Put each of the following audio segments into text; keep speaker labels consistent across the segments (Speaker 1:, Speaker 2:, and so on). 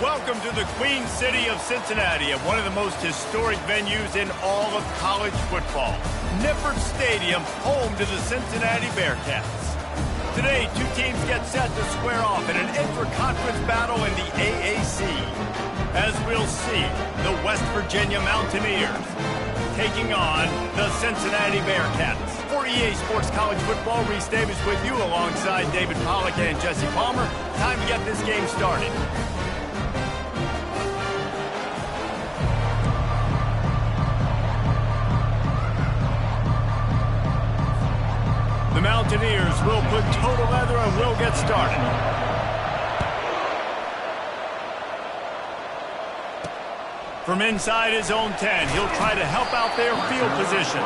Speaker 1: Welcome to the Queen City of Cincinnati at one of the most historic venues in all of college football. Nippert Stadium, home to the Cincinnati Bearcats. Today, two teams get set to square off in an intra-conference battle in the AAC. As we'll see, the West Virginia Mountaineers taking on the Cincinnati Bearcats. For EA Sports College Football, Reese Davis with you alongside David Pollack and Jesse Palmer. Time to get this game started. The Mountaineers will put total leather and will get started. From inside his own 10, he'll try to help out their field position.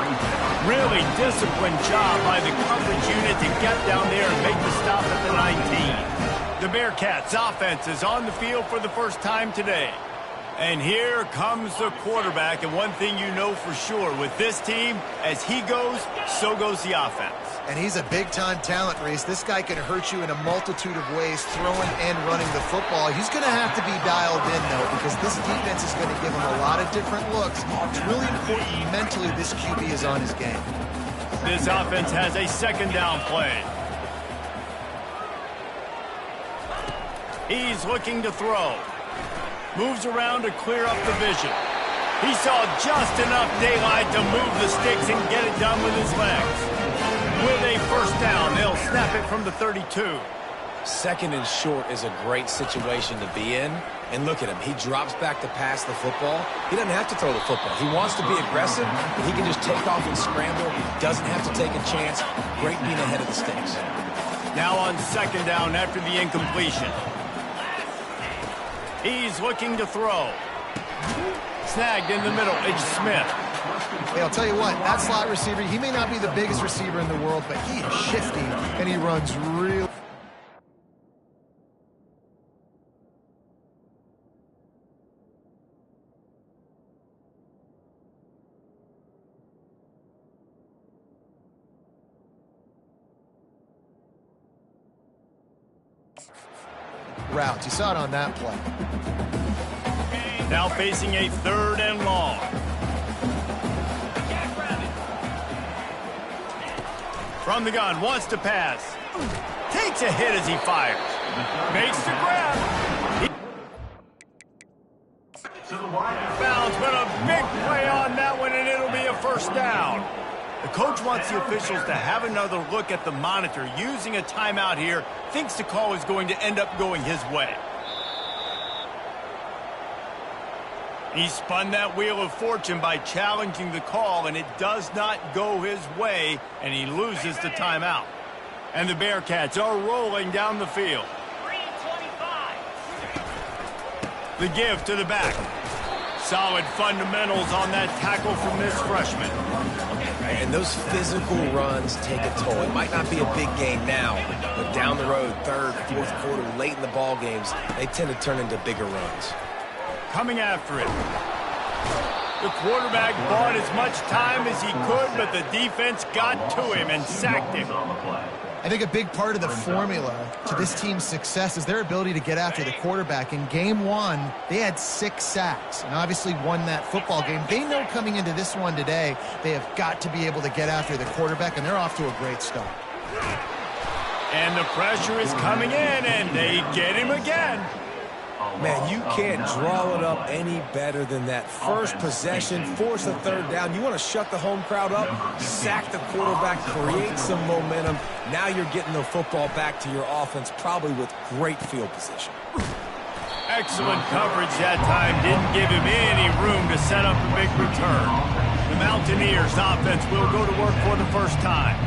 Speaker 1: Really disciplined job by the coverage unit to get down there and make the stop at the 19. The Bearcats offense is on the field for the first time today. And here comes the quarterback, and one thing you know for sure with this team, as he goes, so goes the offense.
Speaker 2: And he's a big-time talent, Reese. This guy can hurt you in a multitude of ways, throwing and running the football. He's going to have to be dialed in, though, because this defense is going to give him a lot of different looks. It's really important mentally this QB is on his game.
Speaker 1: This offense has a second down play. He's looking to throw. Moves around to clear up the vision. He saw just enough daylight to move the sticks and get it done with his legs. With a first down, they'll snap it from the 32.
Speaker 3: Second and short is a great situation to be in. And look at him. He drops back to pass the football. He doesn't have to throw the football. He wants to be aggressive, but he can just take off and scramble. Doesn't have to take a chance. Great being ahead of the sticks.
Speaker 1: Now on second down after the incompletion. He's looking to throw. Snagged in the middle. It's Smith.
Speaker 2: Hey, I'll tell you what, that slot receiver, he may not be the biggest receiver in the world, but he is shifty, and he runs real. Routes. You saw it on that play.
Speaker 1: Now facing a third and long. From the gun, wants to pass. Takes a hit as he fires. Makes the grab. Bounds, but a big play on that one, and it'll be a first down. The coach wants the officials to have another look at the monitor. Using a timeout here, thinks the call is going to end up going his way. He spun that wheel of fortune by challenging the call, and it does not go his way, and he loses the timeout. And the Bearcats are rolling down the field. 3:25. The give to the back. Solid fundamentals on that tackle from this freshman.
Speaker 3: And those physical runs take a toll. It might not be a big game now, but down the road, third, fourth quarter, late in the ball games, they tend to turn into bigger runs.
Speaker 1: Coming after it. The quarterback bought as much time as he could, but the defense got to him and sacked him.
Speaker 2: I think a big part of the formula to this team's success is their ability to get after the quarterback. In game one, they had 6 sacks and obviously won that football game. They know coming into this one today, they have got to be able to get after the quarterback, and they're off to a great start.
Speaker 1: And the pressure is coming in, and they get him again.
Speaker 3: Man, you can't draw it up any better than that. First possession, force a third down. You want to shut the home crowd up, sack the quarterback, create some momentum. Now you're getting the football back to your offense, probably with great field position.
Speaker 1: Excellent coverage that time. Didn't give him any room to set up a big return. The Mountaineers offense will go to work for the first time.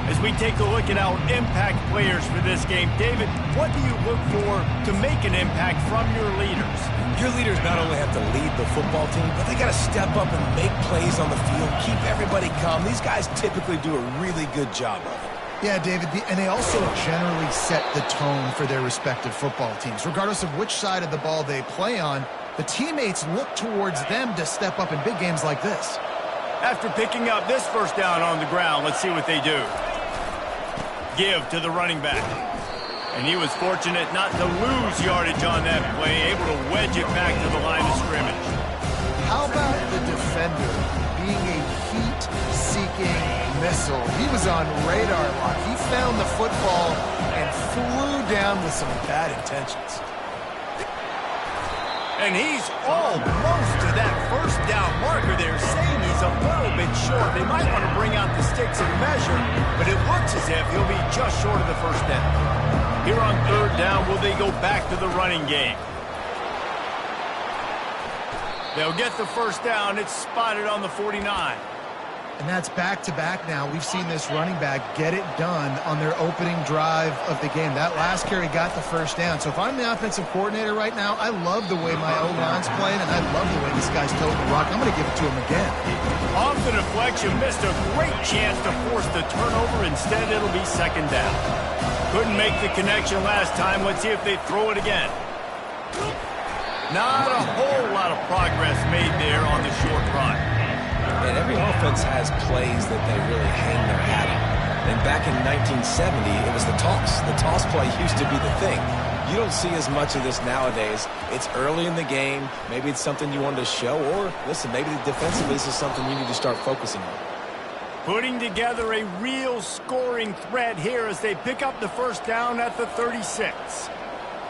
Speaker 1: As we take a look at our impact players for this game, David, what do you look for to make an impact from your leaders?
Speaker 3: Your leaders not only have to lead the football team, but they got to step up and make plays on the field, keep everybody calm. These guys typically do a really good job of it.
Speaker 2: Yeah, David, and they also generally set the tone for their respective football teams. Regardless of which side of the ball they play on, the teammates look towards them to step up in big games like this.
Speaker 1: After picking up this first down on the ground, let's see what they do. Give to the running back. And he was fortunate not to lose yardage on that play, able to wedge it back to the line of scrimmage.
Speaker 2: How about the defender being a heat-seeking missile? He was on radar lock. He found the football and flew down with some bad intentions.
Speaker 1: And he's almost to that first down marker there, saying he's a little bit short. They might want to bring out the sticks and measure, but it looks as if he'll be just short of the first down. Here on third down, will they go back to the running game? They'll get the first down. It's spotted on the 49.
Speaker 2: And that's back-to-back now. We've seen this running back get it done on their opening drive of the game. That last carry got the first down. So if I'm the offensive coordinator right now, I love the way my O-line's playing, and I love the way this guy's toting the rock. I'm going to give it to him again.
Speaker 1: Off the deflection, missed a great chance to force the turnover. Instead, it'll be second down. Couldn't make the connection last time. Let's see if they throw it again. Not a whole lot of progress made there on the short run.
Speaker 3: And every offense has plays that they really hang their hat on. And back in 1970, it was the toss. The toss play used to be the thing. You don't see as much of this nowadays. It's early in the game. Maybe it's something you wanted to show. Or, listen, maybe defensively this is something you need to start focusing on.
Speaker 1: Putting together a real scoring threat here as they pick up the first down at the 36.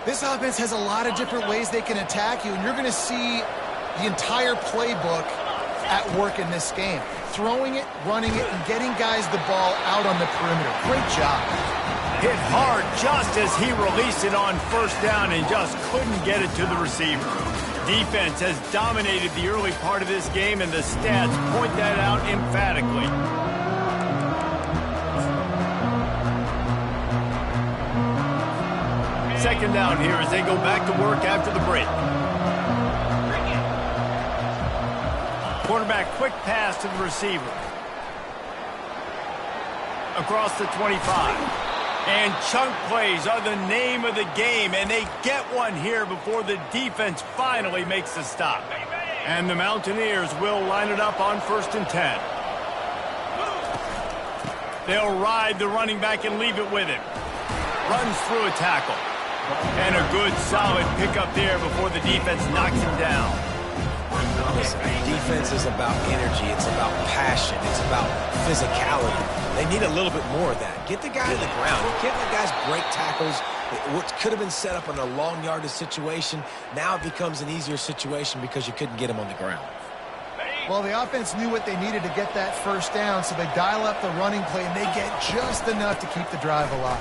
Speaker 2: This offense has a lot of different ways they can attack you, and you're going to see the entire playbook at work in this game. Throwing it, running it, and getting guys the ball out on the perimeter. Great job.
Speaker 1: Hit hard just as he released it on first down and just couldn't get it to the receiver. Defense has dominated the early part of this game, and the stats point that out emphatically. Second down here as they go back to work after the break. Quarterback quick pass to the receiver. Across the 25. And chunk plays are the name of the game, and they get one here before the defense finally makes the stop. And the Mountaineers will line it up on 1st and 10. They'll ride the running back and leave it with him. Runs through a tackle. And a good, solid pickup there before the defense knocks him down.
Speaker 3: Listen, defense is about energy. It's about passion. It's about physicality. They need a little bit more of that. Get the guy to the ground. You can't let guys break tackles. What could have been set up in a long yardage situation, now it becomes an easier situation because you couldn't get him on the ground.
Speaker 2: Well, the offense knew what they needed to get that first down, so they dial up the running play, and they get just enough to keep the drive alive.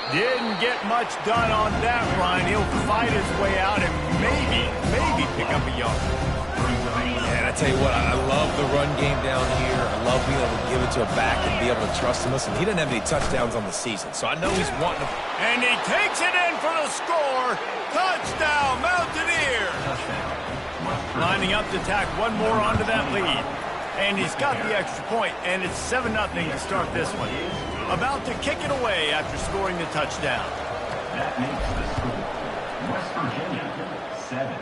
Speaker 1: Didn't get much done on that run. He'll fight his way out and maybe pick up a yard.
Speaker 3: And I tell you what, I love the run game down here. I love being able to give it to a back and be able to trust him. Listen, he doesn't have any touchdowns on the season, so I know he's wanting to.
Speaker 1: And he takes it in for the score. Touchdown, Mountaineers. Lining up to tack one more onto that lead. And he's got the extra point, and it's 7-0 to start this one. About to kick it away after scoring the touchdown.
Speaker 4: That makes the score West Virginia 7,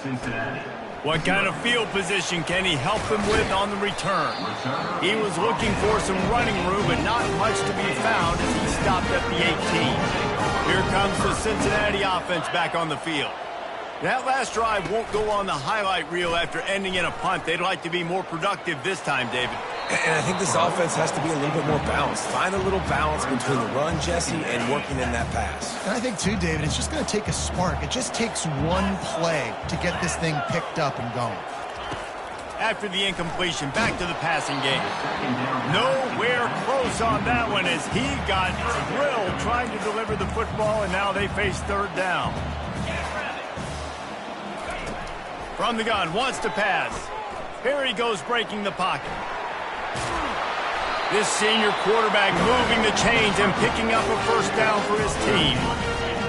Speaker 4: Cincinnati.
Speaker 1: What kind of field position can he help them with on the return? He was looking for some running room, but not much to be found as he stopped at the 18. Here comes the Cincinnati offense back on the field. That last drive won't go on the highlight reel after ending in a punt. They'd like to be more productive this time, David.
Speaker 3: And I think this offense has to be a little bit more balanced. Find a little balance between the run, Jesse, and working in that pass.
Speaker 2: And I think, too, David, it's just going to take a spark. It just takes one play to get this thing picked up and going.
Speaker 1: After the incompletion, back to the passing game. Nowhere close on that one as he got drilled trying to deliver the football, and now they face third down. From the gun, wants to pass. Here he goes breaking the pocket. This senior quarterback moving the chains and picking up a first down for his team.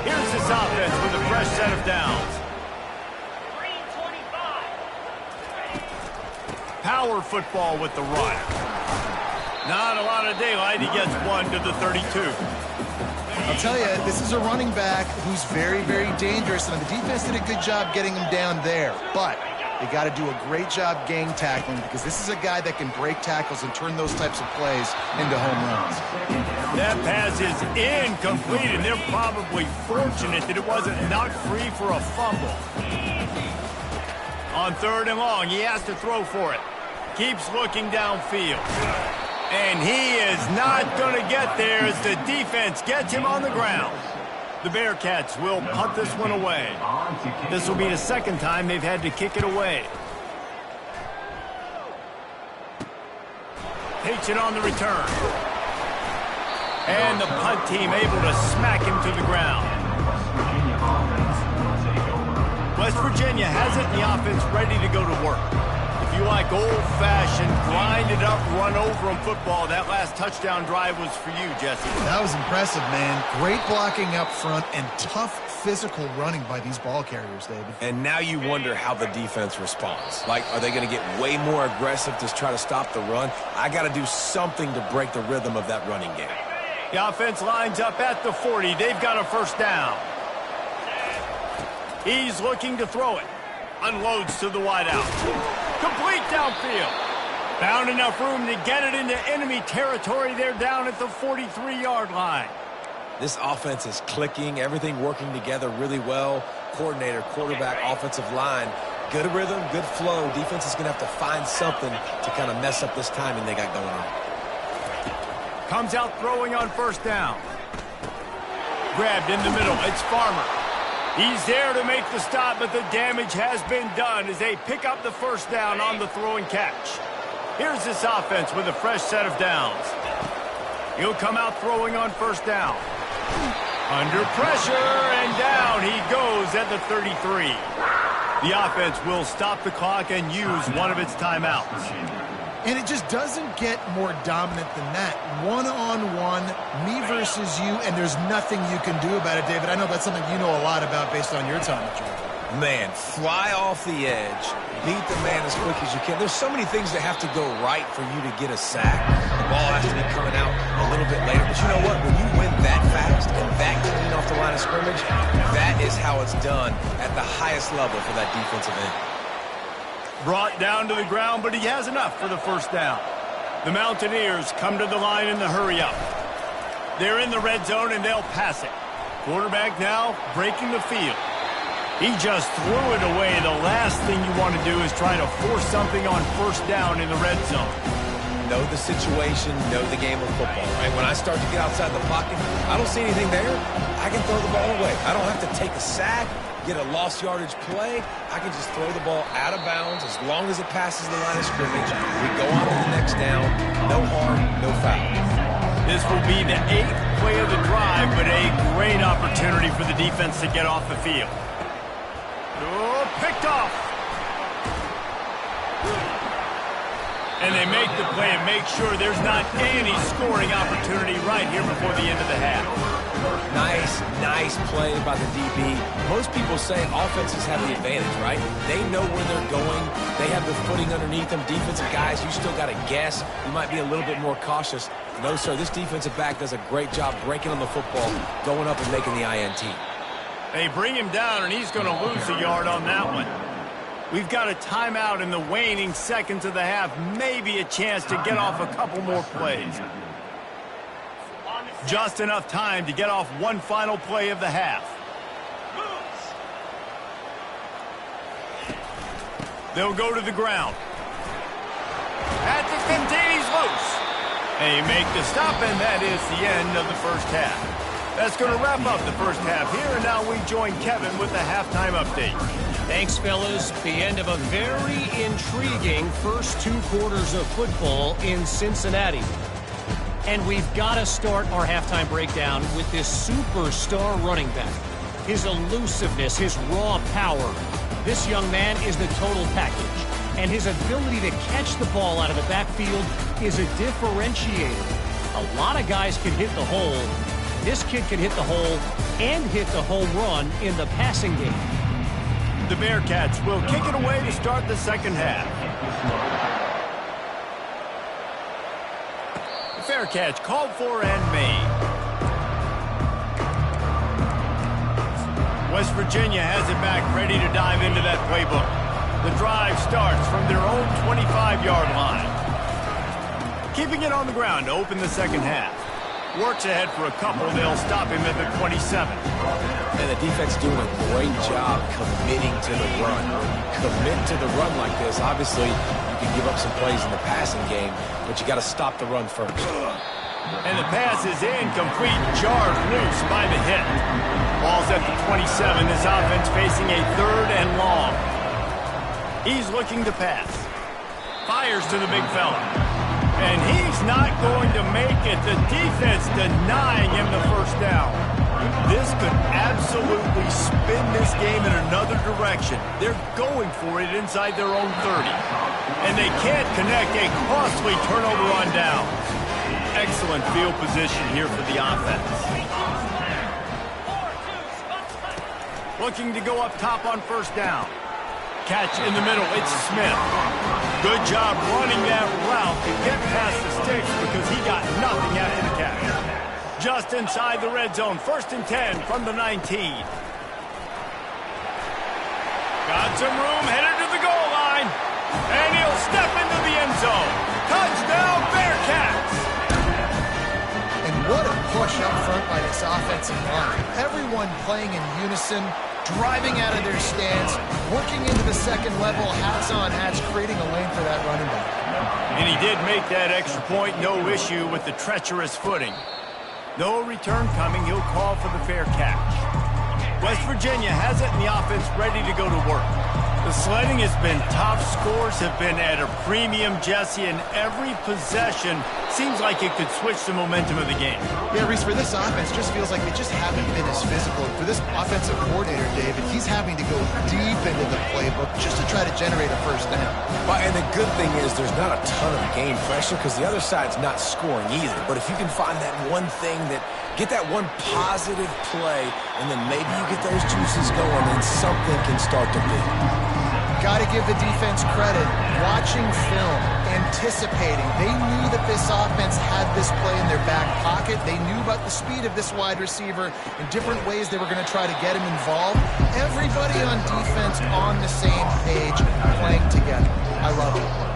Speaker 1: Here's this offense with a fresh set of downs. Power football with the run. Not a lot of daylight. He gets one to the 32.
Speaker 2: I'll tell you, this is a running back who's very, very dangerous, and the defense did a good job getting him down there. But They got to do a great job gang tackling because this is a guy that can break tackles and turn those types of plays into home runs.
Speaker 1: That pass is incomplete, and they're probably fortunate that it wasn't knocked free for a fumble. On 3rd and long, he has to throw for it. Keeps looking downfield. And he is not going to get there as the defense gets him on the ground. The Bearcats will punt this one away. This will be the second time they've had to kick it away. Takes it on the return. And the punt team able to smack him to the ground. West Virginia has it in the offense ready to go to work. If you like old-fashioned, grind-it-up, run-over-'em football, that last touchdown drive was for you, Jesse.
Speaker 2: That was impressive, man. Great blocking up front and tough physical running by these ball carriers, David.
Speaker 3: And now you wonder how the defense responds. Like, are they going to get way more aggressive to try to stop the run? I got to do something to break the rhythm of that running game.
Speaker 1: The offense lines up at the 40. They've got a first down. He's looking to throw it. Unloads to the wideout. Complete downfield. Found enough room to get it into enemy territory. They're down at the 43-yard line.
Speaker 3: This offense is clicking, everything working together really well. Coordinator, quarterback, offensive line. Good rhythm, good flow. Defense is going to have to find something to kind of mess up this timing they got going on.
Speaker 1: Comes out throwing on first down. Grabbed in the middle. It's Farmer. He's there to make the stop, but the damage has been done as they pick up the first down on the throw and catch. Here's this offense with a fresh set of downs. He'll come out throwing on first down. Under pressure, and down he goes at the 33. The offense will stop the clock and use one of its timeouts.
Speaker 2: And it just doesn't get more dominant than that. One-on-one, me versus you, and there's nothing you can do about it, David. I know that's something you know a lot about based on your time at Georgia.
Speaker 3: Man, fly off the edge, beat the man as quick as you can. There's so many things that have to go right for you to get a sack. The ball has to be coming out a little bit later. But you know what? When you win that fast and that clean off the line of scrimmage, that is how it's done at the highest level for that defensive end.
Speaker 1: Brought down to the ground, but he has enough for the first down. The Mountaineers come to the line in the hurry-up. They're in the red zone, and they'll pass it. Quarterback now breaking the field. He just threw it away. The last thing you want to do is try to force something on first down in the red zone.
Speaker 3: Know the situation, know the game of football, right? When I start to get outside the pocket, I don't see anything there. I can throw the ball away. I don't have to take a sack, get a lost yardage play. I can just throw the ball out of bounds as long as it passes the line of scrimmage. We go on to the next down. No harm, no foul.
Speaker 1: This will be the 8th play of the drive, but a great opportunity for the defense to get off the field. Oh, picked off. And they make the play and make sure there's not any scoring opportunity right here before the end of the half.
Speaker 3: Nice play by the DB. Most people say offenses have the advantage, right? They know where they're going. They have the footing underneath them. Defensive guys, you still got to guess. You might be a little bit more cautious. No, sir, this defensive back does a great job breaking on the football, going up and making the INT.
Speaker 1: They bring him down, and he's going to lose a yard on that one. We've got a timeout in the waning seconds of the half. Maybe a chance to get off a couple more plays. Just enough time to get off one final play of the half. They'll go to the ground. At the 15, he's loose. They make the stop, and that is the end of the first half. That's going to wrap up the first half here, and now we join Kevin with the halftime update.
Speaker 5: Thanks, fellas. The end of a very intriguing first 2 quarters of football in Cincinnati. And we've got to start our halftime breakdown with this superstar running back. His elusiveness, his raw power. This young man is the total package. And his ability to catch the ball out of the backfield is a differentiator. A lot of guys can hit the hole. This kid can hit the hole and hit the home run in the passing game.
Speaker 1: The Bearcats will kick it away to start the second half. Fair catch called for and made. West Virginia has it back, ready to dive into that playbook. The drive starts from their own 25-yard line. Keeping it on the ground to open the second half. Works ahead for a couple. They'll stop him at the 27.
Speaker 3: And the defense doing a great job committing to the run. When you commit to the run like this, obviously you can give up some plays in the passing game, but you got to stop the run first.
Speaker 1: And the pass is incomplete, jarred loose by the hit. Ball's at the 27. This offense facing a 3rd and long. He's looking to pass. Fires to the big fella. And he's not going to make it. The defense denying him the first down. This could absolutely spin this game in another direction. They're going for it inside their own 30. And they can't connect. A costly turnover on down. Excellent field position here for the offense. Looking to go up top on first down. Catch in the middle. It's Smith. Good job running that route to get past the sticks because he got nothing after the catch. Just inside the red zone. 1st and 10 from the 19. Got some room. Headed to the goal line. And he'll step into the end zone. Touchdown, Bearcats!
Speaker 2: And what a push up front by this offensive line. Everyone playing in unison, driving out of their stance, working into the second level, hats on hats, creating a lane for that running back.
Speaker 1: And he did make that extra point, no issue with the treacherous footing. No return coming, he'll call for the fair catch. West Virginia has it and the offense ready to go to work. The sledding has been tough. Scores have been at a premium, Jesse, and every possession seems like it could switch the momentum of the game.
Speaker 2: Yeah, Reese, for this offense, just feels like they just haven't been as physical. For this offensive coordinator, David, he's having to go deep into the playbook just to try to generate a first down.
Speaker 3: And the good thing is there's not a ton of game pressure because the other side's not scoring either. But if you can find that one thing get that one positive play, and then maybe you get those juices going, and something can start to build.
Speaker 2: Got to give the defense credit. Watching film, anticipating. They knew that this offense had this play in their back pocket. They knew about the speed of this wide receiver and different ways they were going to try to get him involved. Everybody on defense on the same page, playing together. I love it.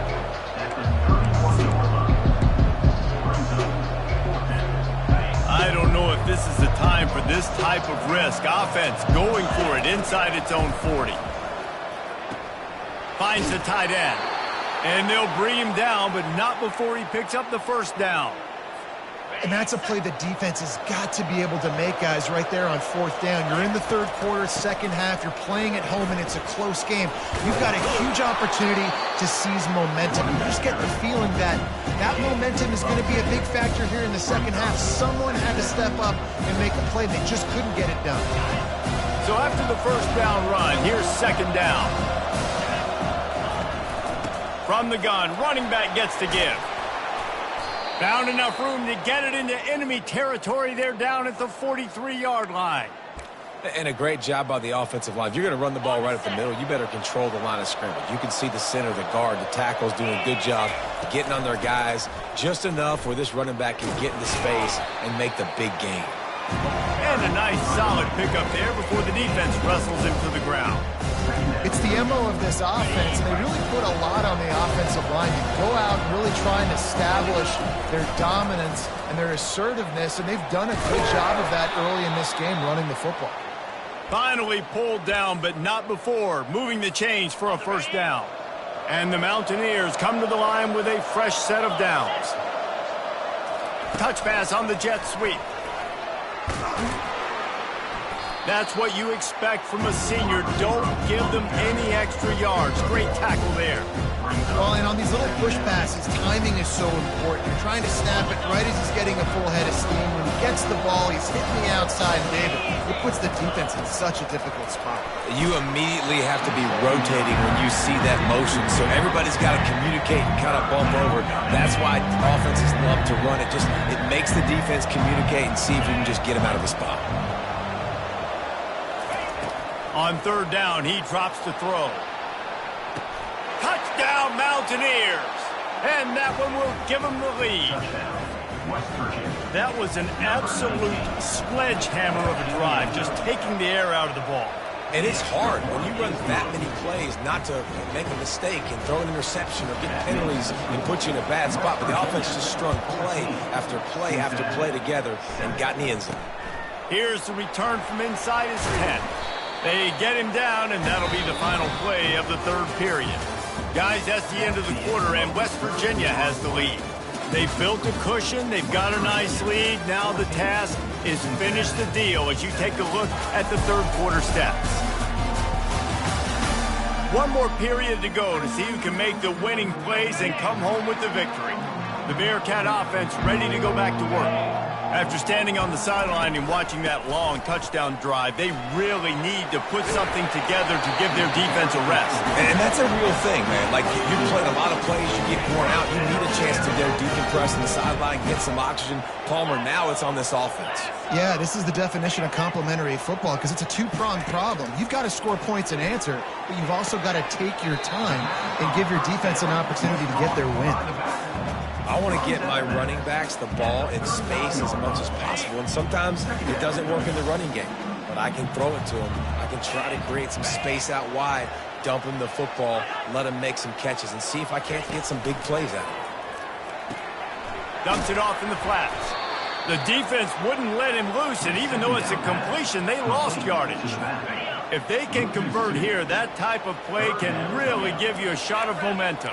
Speaker 1: I don't know if this is the time for this type of risk. Offense going for it inside its own 40. Finds the tight end. And they'll bring him down, but not before he picks up the first down.
Speaker 2: And that's a play the defense has got to be able to make, guys, right there on 4th down. You're in the 3rd quarter, second half. You're playing at home, and it's a close game. You've got a huge opportunity to seize momentum. You just get the feeling that that momentum is going to be a big factor here in the second half. Someone had to step up and make a play. They just couldn't get it done.
Speaker 1: So after the first down run, here's 2nd down. From the gun, running back gets to give. Found enough room to get it into enemy territory. They're down at the 43-yard line.
Speaker 3: And a great job by the offensive line. If you're going to run the ball right at the middle, you better control the line of scrimmage. You can see the center, the guard, the tackles doing a good job getting on their guys just enough where this running back can get into space and make the big game.
Speaker 1: And a nice solid pickup there before the defense wrestles him to the ground.
Speaker 2: It's the MO of this offense, and they really put a lot on the offensive line to go out and really try and establish their dominance and their assertiveness, and they've done a good job of that early in this game running the football.
Speaker 1: Finally pulled down, but not before moving the chains for a first down. And the Mountaineers come to the line with a fresh set of downs. Touch pass on the jet sweep. That's what you expect from a senior. Don't give them any extra yards. Great tackle there.
Speaker 2: Well, and on these little push passes, timing is so important. You're trying to snap it right as he's getting a full head of steam. When he gets the ball, he's hitting the outside. David, it puts the defense in such a difficult spot.
Speaker 3: You immediately have to be rotating when you see that motion, so everybody's got to communicate and kind of bump over. That's why offenses love to run it. It makes the defense communicate and see if we can just get him out of the spot.
Speaker 1: On 3rd down, he drops to throw. Touchdown, Mountaineers! And that one will give them the lead. That was an absolute sledgehammer of a drive, just taking the air out of the ball.
Speaker 3: And it's hard when you run that many plays not to make a mistake and throw an interception or get penalties and put you in a bad spot. But the offense just strung play after play after play together and got in the end zone.
Speaker 1: Here's the return from inside his 10. They get him down, and that'll be the final play of the third period. Guys, that's the end of the quarter, and West Virginia has the lead. They've built a cushion. They've got a nice lead. Now the task is finish the deal as you take a look at the third quarter stats. One more period to go to see who can make the winning plays and come home with the victory. The Bearcat offense ready to go back to work. After standing on the sideline and watching that long touchdown drive, they really need to put something together to give their defense a rest.
Speaker 3: And that's a real thing, man. Like, you played a lot of plays, you get worn out, you need a chance to go decompress on the sideline, get some oxygen. Palmer, now it's on this offense.
Speaker 2: Yeah, this is the definition of complementary football because it's a two-pronged problem. You've got to score points and answer, but you've also got to take your time and give your defense an opportunity to get their win.
Speaker 3: I want to get my running backs the ball in space as much as possible, and sometimes it doesn't work in the running game, but I can throw it to them. I can try to create some space out wide, dump him the football, let him make some catches, and see if I can't get some big plays out of him.
Speaker 1: Dumps it off in the flats. The defense wouldn't let him loose, and even though it's a completion, they lost yardage. If they can convert here, that type of play can really give you a shot of momentum.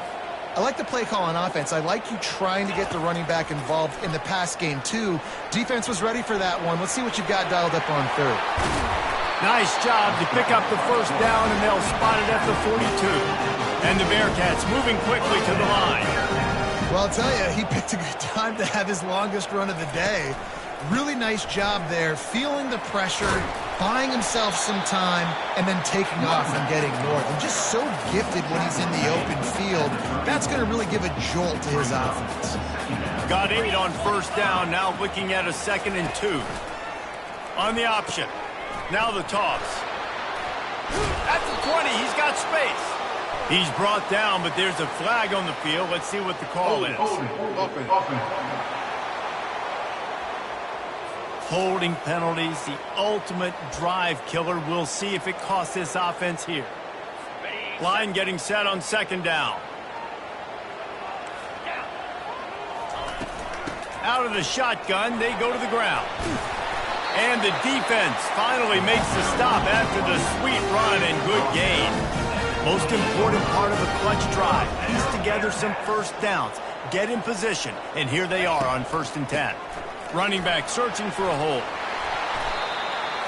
Speaker 2: I like the play call on offense. I like you trying to get the running back involved in the pass game, too. Defense was ready for that one. Let's see what you've got dialed up on third.
Speaker 1: Nice job to pick up the first down, and they'll spot it at the 42. And the Bearcats moving quickly to the line.
Speaker 2: Well, I'll tell you, he picked a good time to have his longest run of the day. Really nice job there, feeling the pressure, buying himself some time, and then taking off and getting north. And just so gifted when he's in the open field. That's going to really give a jolt to his offense.
Speaker 1: Got 8 on first down, now looking at a 2nd and 2. On the option. Now the toss. At the 20, he's got space. He's brought down, but there's a flag on the field. Let's see what the call is. Holding penalties, the ultimate drive killer. We'll see if it costs this offense here. Line getting set on 2nd down. Out of the shotgun, they go to the ground. And the defense finally makes the stop after the sweet run and good gain. Most important part of a clutch drive. Piece together some first downs. Get in position. And here they are on 1st and 10. Running back searching for a hole.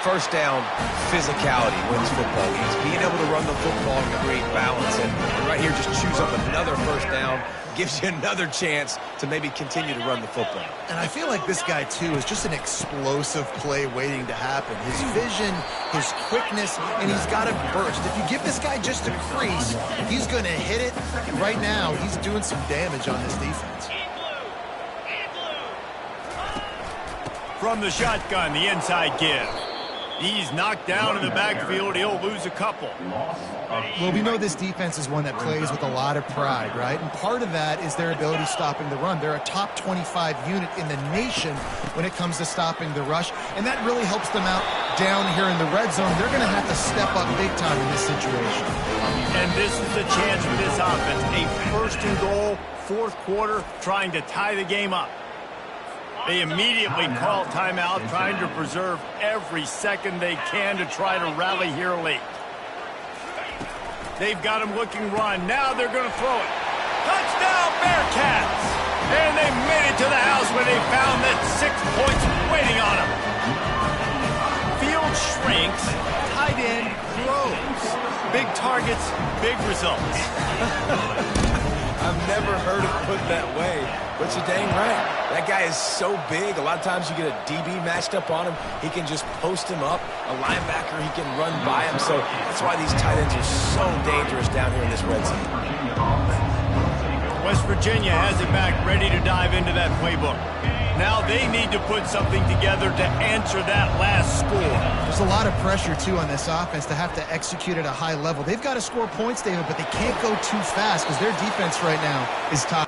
Speaker 3: First down, physicality wins football games. Being able to run the football and create balance. And right here, just choose up another first down. Gives you another chance to maybe continue to run the football.
Speaker 2: And I feel like this guy, too, is just an explosive play waiting to happen. His vision, his quickness, and he's got a burst. If you give this guy just a crease, he's going to hit it. And right now, he's doing some damage on this defense.
Speaker 1: From the shotgun, the inside give. He's knocked down in the backfield. He'll lose a couple.
Speaker 2: Well, we know this defense is one that plays with a lot of pride, right? And part of that is their ability stopping the run. They're a top 25 unit in the nation when it comes to stopping the rush, and that really helps them out down here in the red zone. They're going to have to step up big time in this situation.
Speaker 1: And this is the chance for this offense. A 1st and goal, 4th quarter, trying to tie the game up. They immediately call timeout, trying to preserve every second they can to try to rally here late. They've got him looking run. Now they're going to throw it. Touchdown, Bearcats! And they made it to the house when they found that 6 points waiting on them. Field shrinks, tight end grows. Big targets, big results.
Speaker 3: I've never heard it put that way, but you're dang right. That guy is so big. A lot of times you get a DB matched up on him. He can just post him up. A linebacker, he can run by him. So that's why these tight ends are so dangerous down here in this red zone.
Speaker 1: West Virginia has it back, ready to dive into that playbook. Now they need to put something together to answer that last score.
Speaker 2: There's a lot of pressure, too, on this offense to have to execute at a high level. They've got to score points, David, but they can't go too fast because their defense right now is top.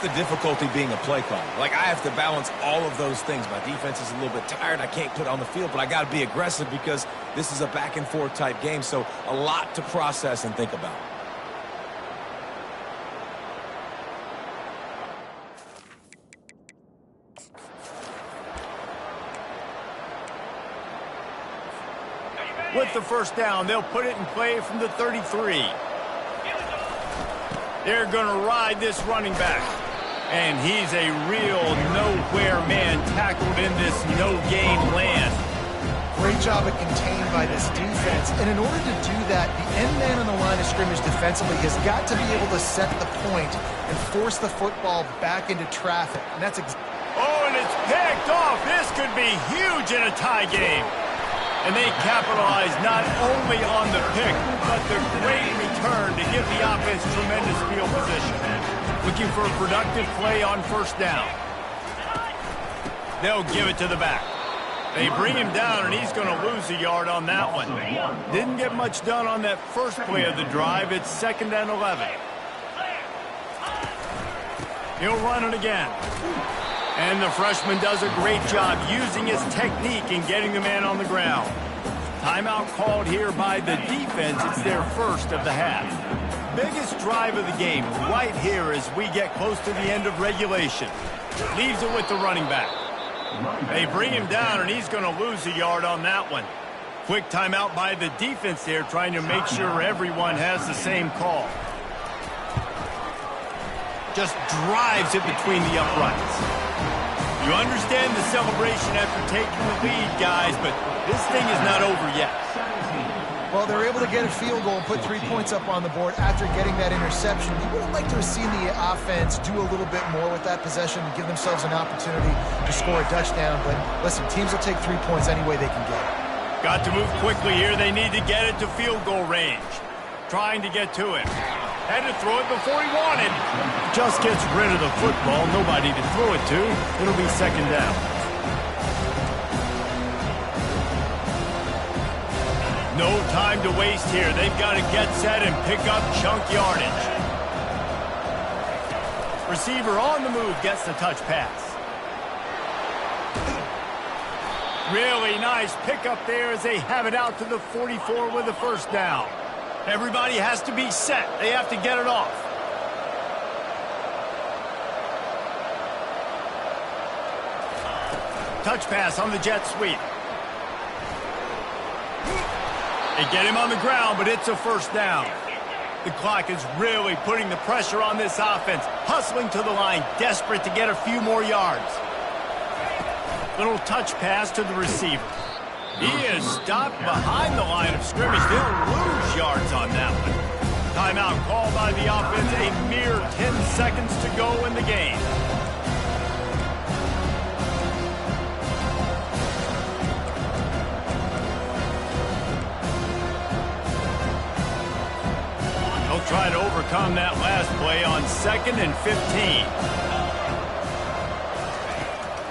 Speaker 3: the difficulty being a play caller. Like, I have to balance all of those things. My defense is a little bit tired. I can't put it on the field, but I got to be aggressive because this is a back-and-forth type game, so a lot to process and think about.
Speaker 1: With the first down, they'll put it in play from the 33. They're going to ride this running back. And he's a real nowhere man tackled in this no-game land.
Speaker 2: Great job at contained by this defense. And in order to do that, the end man on the line of scrimmage defensively has got to be able to set the point and force the football back into traffic. And that's
Speaker 1: oh, and it's picked off. This could be huge in a tie game. And they capitalize not only on the pick, but the great return to give the offense tremendous field position. Looking for a productive play on first down. They'll give it to the back. They bring him down, and he's going to lose a yard on that one. Didn't get much done on that first play of the drive. It's 2nd and 11. He'll run it again. And the freshman does a great job using his technique and getting the man on the ground. Timeout called here by the defense. It's their first of the half. Biggest drive of the game right here as we get close to the end of regulation. Leaves it with the running back. They bring him down, and he's going to lose a yard on that one. Quick timeout by the defense there, trying to make sure everyone has the same call. Just drives it between the uprights. You understand the celebration after taking the lead, guys, but this thing is not over yet.
Speaker 2: Well, they're able to get a field goal and put 3 points up on the board after getting that interception. You would have liked to have seen the offense do a little bit more with that possession and give themselves an opportunity to score a touchdown. But listen, teams will take 3 points any way they can get it.
Speaker 1: Got to move quickly here. They need to get it to field goal range. Trying to get to it. Had to throw it before he wanted. Just gets rid of the football. Nobody to throw it to. It'll be 2nd down. No time to waste here. They've got to get set and pick up chunk yardage. Receiver on the move gets the touch pass. Really nice pickup there as they have it out to the 44 with a first down. Everybody has to be set. They have to get it off. Touch pass on the jet sweep. They get him on the ground, but it's a first down. The clock is really putting the pressure on this offense. Hustling to the line, desperate to get a few more yards. Little touch pass to the receiver. He is stopped behind the line of scrimmage. They'll lose yards on that one. Timeout called by the offense. A mere 10 seconds to go in the game. They'll try to overcome that last play on 2nd and 15.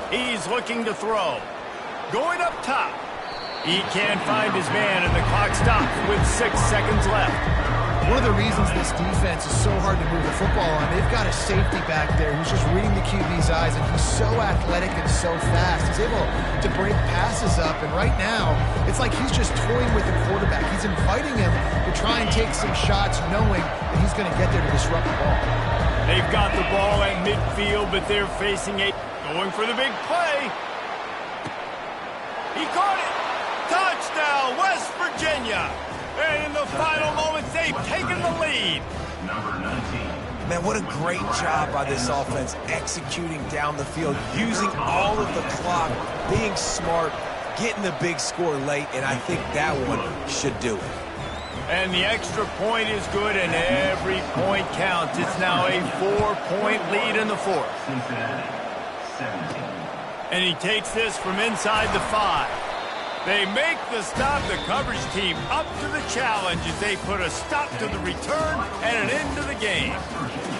Speaker 1: He's looking to throw. Going up top. He can't find his man, and the clock stops with 6 seconds left.
Speaker 2: One of the reasons this defense is so hard to move the football on, they've got a safety back there who's just reading the QB's eyes, and he's so athletic and so fast. He's able to break passes up, and right now, it's like he's just toying with the quarterback. He's inviting him to try and take some shots, knowing that he's going to get there to disrupt the ball.
Speaker 1: They've got the ball at midfield, but they're facing a... Going for the big play. He caught it. Touchdown, West Virginia. And in the final moments, they've taken the lead.
Speaker 4: Number 19.
Speaker 3: Man, what a great job by this offense executing down the field, using all of the clock, being smart, getting the big score late, and I think that one should do it.
Speaker 1: And the extra point is good, and every point counts. It's now a 4-point lead in the fourth.
Speaker 4: Cincinnati, 17.
Speaker 1: And he takes this from inside the 5. They make the stop. The coverage team up to the challenge as they put a stop to the return and an end to the game.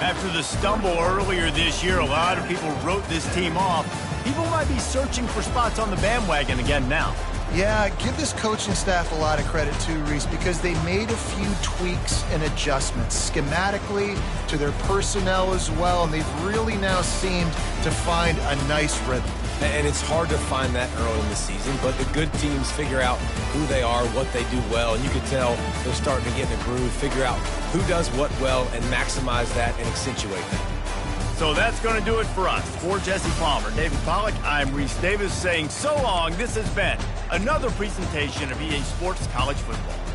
Speaker 1: After the stumble earlier this year, a lot of people wrote this team off. people might be searching for spots on the bandwagon again now.
Speaker 2: Yeah, give this coaching staff a lot of credit too, Reese, because they made a few tweaks and adjustments schematically to their personnel as well, and they've really now seemed to find a nice rhythm.
Speaker 3: And it's hard to find that early in the season, but the good teams figure out who they are, what they do well, and you can tell they're starting to get in a groove, figure out who does what well, and maximize that and accentuate that.
Speaker 1: So that's going to do it for us. For Jesse Palmer, David Pollack, I'm Reese Davis saying so long. This has been another presentation of EA Sports College Football.